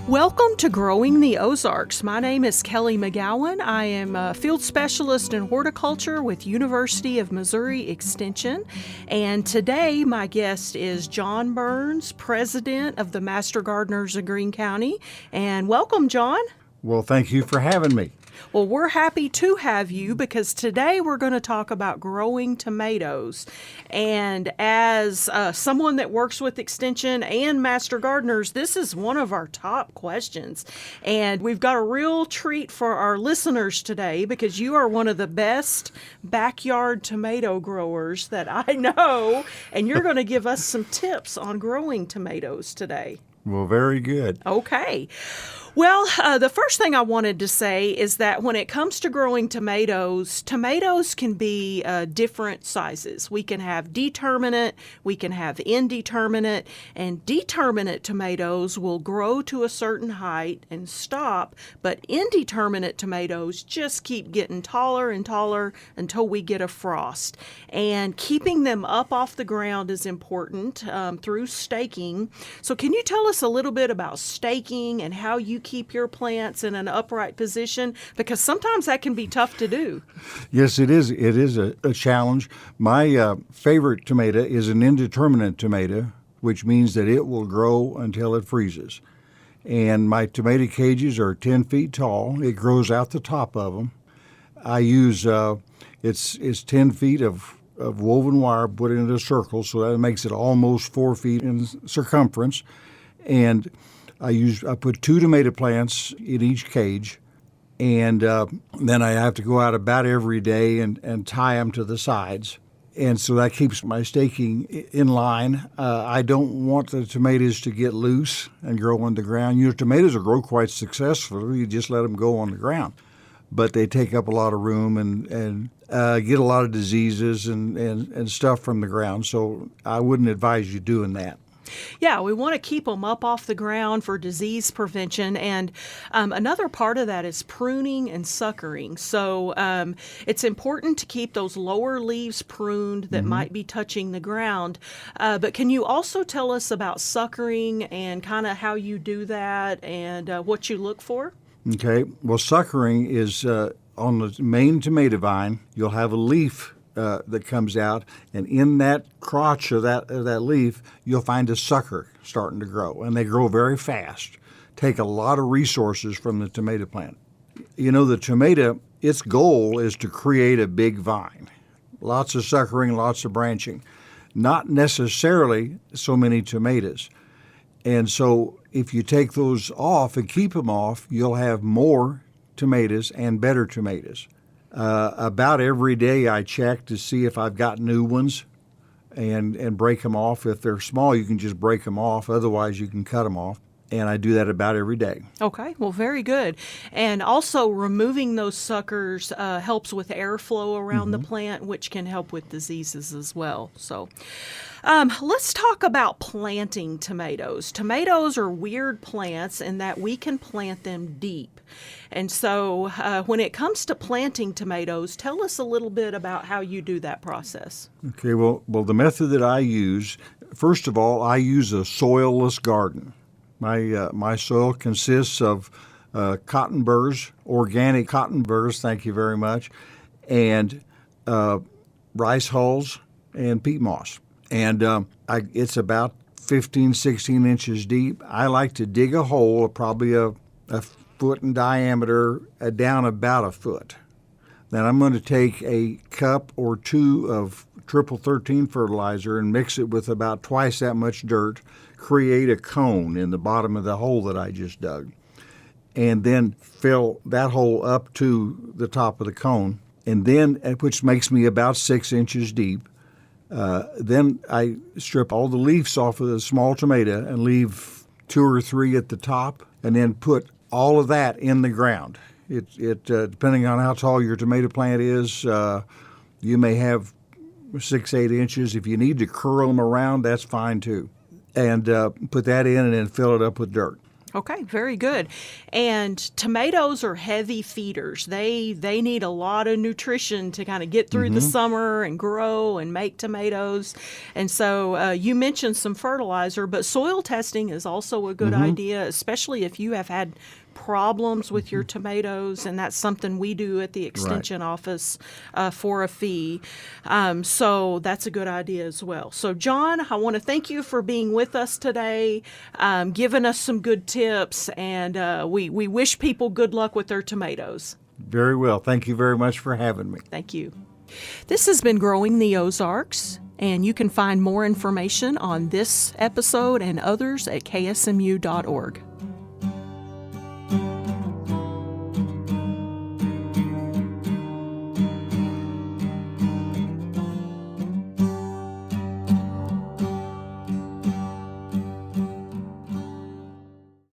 Welcome to Growing the Ozarks. My name is Kelly McGowan. I am a field specialist in horticulture with University of Missouri Extension. And today my guest is John Burns, president of the Master Gardeners of Greene County. And welcome, John. Well, thank you for having me. Well, we're happy to have you because today we're going to talk about growing tomatoes. And as someone that works with Extension and Master Gardeners, this is one of our top questions. And we've got a real treat for our listeners today because you are one of the best backyard tomato growers that I know. And you're going to give us some tips on growing tomatoes today. Well, very good. Okay. Well, the first thing I wanted to say is that when it comes to growing tomatoes, tomatoes can be different sizes. We can have determinate, we can have indeterminate, and determinate tomatoes will grow to a certain height and stop, but indeterminate tomatoes just keep getting taller and taller until we get a frost. And keeping them up off the ground is important through staking. So can you tell us a little bit about staking and how you keep your plants in an upright position? Because sometimes that can be tough to do. Yes, it is. It is a challenge. My favorite tomato is an indeterminate tomato, which means that it will grow until it freezes. And my tomato cages are 10 feet tall. It grows out the top of them. I use, it's 10 feet of woven wire put into a circle, so that makes it almost 4 feet in circumference. And I put 2 tomato plants in each cage, and then I have to go out about every day and tie them to the sides. And so that keeps my staking in line. I don't want the tomatoes to get loose and grow on the ground. You know, tomatoes will grow quite successfully. You just let them go on the ground. But they take up a lot of room and get a lot of diseases and stuff from the ground. So I wouldn't advise you doing that. Yeah, we want to keep them up off the ground for disease prevention. And another part of that is pruning and suckering. So it's important to keep those lower leaves pruned that might be touching the ground. But can you also tell us about suckering and kind of how you do that and what you look for? Okay. Well, suckering is on the main tomato vine, you'll have a leaf that comes out, and in that crotch of that leaf, you'll find a sucker starting to grow, and they grow very fast. Take a lot of resources from the tomato plant. You know, the tomato, its goal is to create a big vine. Lots of suckering, lots of branching. Not necessarily so many tomatoes. And so if you take those off and keep them off, you'll have more tomatoes and better tomatoes. About every day I check to see if I've got new ones and break them off. If they're small, you can just break them off. Otherwise, you can cut them off. And I do that about every day. Okay, well, very good. And also removing those suckers helps with airflow around the plant, which can help with diseases as well. So let's talk about planting tomatoes. Tomatoes are weird plants in that we can plant them deep. And so when it comes to planting tomatoes, tell us a little bit about how you do that process. Okay, well, the method that I use, first of all, I use a soilless garden. My soil consists of cotton burrs, organic cotton burrs, thank you very much, and rice hulls and peat moss. And it's about 15, 16 inches deep. I like to dig a hole, probably a foot in diameter, down about a foot. Then I'm going to take a cup or 2 of triple 13 fertilizer and mix it with about twice that much dirt, create a cone in the bottom of the hole that I just dug, and then fill that hole up to the top of the cone, and then, which makes me about 6 inches deep. Then I strip all the leaves off of the small tomato and leave 2 or 3 at the top, and then put all of that in the ground. It depending on how tall your tomato plant is, you may have 6, 8 inches. If you need to curl them around, that's fine too. And put that in and then fill it up with dirt. Okay, very good. And tomatoes are heavy feeders. They need a lot of nutrition to kind of get through the summer and grow and make tomatoes. And so you mentioned some fertilizer, but soil testing is also a good idea, especially if you have had problems with your tomatoes, and that's something we do at the extension office for a fee. So that's a good idea as well. So John, I want to thank you for being with us today, giving us some good tips, and we wish people good luck with their tomatoes. Very well. Thank you very much for having me. Thank you. This has been Growing the Ozarks, and you can find more information on this episode and others at ksmu.org.